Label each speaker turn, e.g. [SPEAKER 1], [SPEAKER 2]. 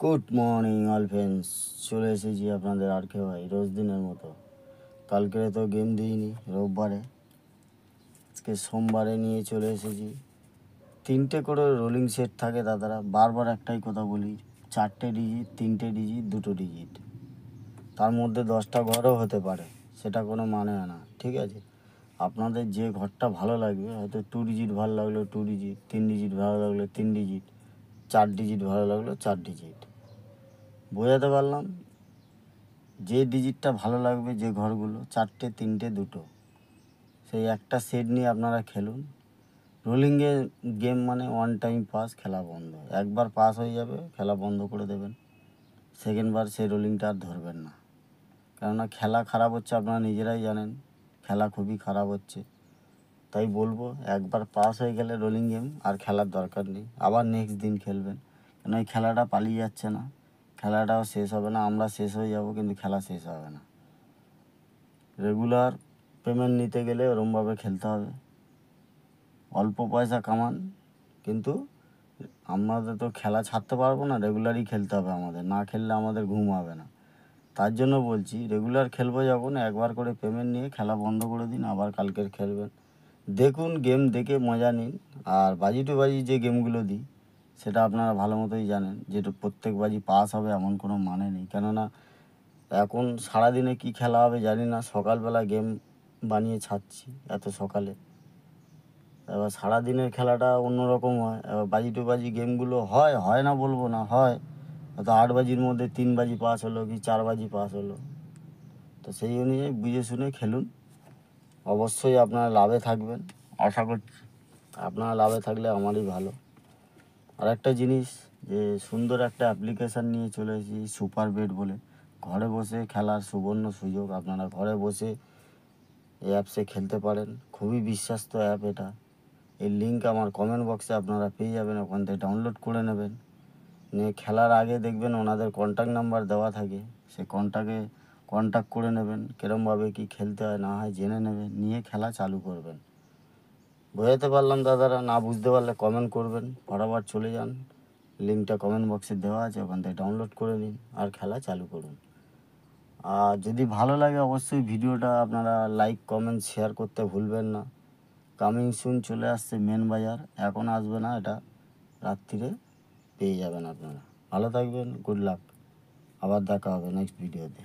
[SPEAKER 1] Good morning all friends, চলে এসেছি আপনাদের আর কে ভাই রোজ দিনের মতো। কালকে তো গেম দিইনি, রোববারে আজকে সোমবারে নিয়ে চলে এসেছি। 3টে করে রোলিং সেট থাকে দাদারা, বারবার একটাই কথা বলি, 4টে ডিজিট, 3টে ডিজিট, 2টো ডিজিট, তার মধ্যে 10টা ঘরও হতে পারে, সেটা কোনো মানে হয় না। ঠিক আছে, আপনাদের যে ঘরটা ভালো লাগবে, হয়তো 2 ডিজিট ভালো লাগলো 2 ডিজিট, 3 ডিজিট ভালো লাগলো 3 ডিজিট, 4 ডিজিট ভালো লাগলো 4 ডিজিট। বোঝাতে পারলাম? যে ডিজিটটা ভালো লাগবে, যে ঘরগুলো 4টে, 3টে, 2টো, সেই একটা সেট নিয়ে আপনারা খেলুন। রোলিংয়ে গেম মানে ওয়ান টাইম পাস, খেলা বন্ধ। একবার পাস হয়ে যাবে, খেলা বন্ধ করে দেবেন, সেকেন্ডবার সেই রোলিংটা আর ধরবেন না। কেননা খেলা খারাপ হচ্ছে, আপনারা নিজেরাই জানেন, খেলা খুবই খারাপ হচ্ছে। তাই বলবো, একবার পাস হয়ে গেলে রোলিং গেম আর খেলার দরকার নেই, আবার নেক্সট দিন খেলবেন। কেন এই খেলাটা পালিয়ে যাচ্ছে না, খেলাটাও শেষ হবে না, আমরা শেষ হয়ে যাব কিন্তু খেলা শেষ হবে না। রেগুলার পেমেন্ট নিতে গেলে ওরমভাবে খেলতে হবে। অল্প পয়সা কামান, কিন্তু আমাদের তো খেলা ছাড়তে পারবো না, রেগুলারই খেলতে হবে আমাদের, না খেললে আমাদের ঘুম হবে না। তার জন্য বলছি, রেগুলার খেলবো যখন, একবার করে পেমেন্ট নিয়ে খেলা বন্ধ করে দিন, আবার কালকের খেলবেন। দেখুন, গেম দেখে মজা নিন। আর বাজি টু বাজি যে গেমগুলো দিই, সেটা আপনারা ভালো মতোই জানেন, যেটা প্রত্যেক বাজি পাস হবে এমন কোনো মানে নেই। কেননা এখন সারাদিনে কি খেলা হবে জানি না, সকালবেলা গেম বানিয়ে ছাড়ছি এত সকালে। এবার সারাদিনের খেলাটা অন্যরকম হয়। এবার বাজি টু বাজি গেমগুলো হয় না বলবো না, হয় হয়তো 8 বাজির মধ্যে 3 বাজি পাস হলো কি 4 বাজি পাস হলো। তো সেই অনুযায়ী বুঝে শুনে খেলুন, অবশ্যই আপনারা লাভে থাকবেন। আশা করছি আপনারা লাভে থাকলে আমারই ভালো। আর একটা জিনিস, যে সুন্দর একটা অ্যাপ্লিকেশান নিয়ে চলে এসেছি, সুপার বেট বলে। ঘরে বসে খেলার সুবর্ণ সুযোগ, আপনারা ঘরে বসে এই অ্যাপসে খেলতে পারেন। খুবই বিশ্বস্ত অ্যাপ এটা। এর লিঙ্ক আমার কমেন্ট বক্সে আপনারা পেয়ে যাবেন, ওখান থেকে ডাউনলোড করে নেবেন। নিয়ে খেলার আগে দেখবেন ওনাদের কন্ট্যাক্ট নাম্বার দেওয়া থাকে, সে কন্ট্যাক্ট করে নেবেন, কীরমভাবে কী খেলতে হয় না হয় জেনে নেবেন, নিয়ে খেলা চালু করবেন। বোঝাতে পারলাম দাদারা? না বুঝতে পারলে কমেন্ট করবেন, ফটাফট চলে যান, লিঙ্কটা কমেন্ট বক্সে দেওয়া আছে, ওখান থেকে ডাউনলোড করে নিন আর খেলা চালু করুন। আর যদি ভালো লাগে অবশ্যই ভিডিওটা আপনারা লাইক কমেন্ট শেয়ার করতে ভুলবেন না। কামিং সুন চলে আসছে মেন বাজার, এখন আসবে না, এটা রাত্রিরে পেয়ে যাবেন আপনারা। ভালো থাকবেন, গুড লাক, আবার দেখা হবে নেক্সট ভিডিওতে।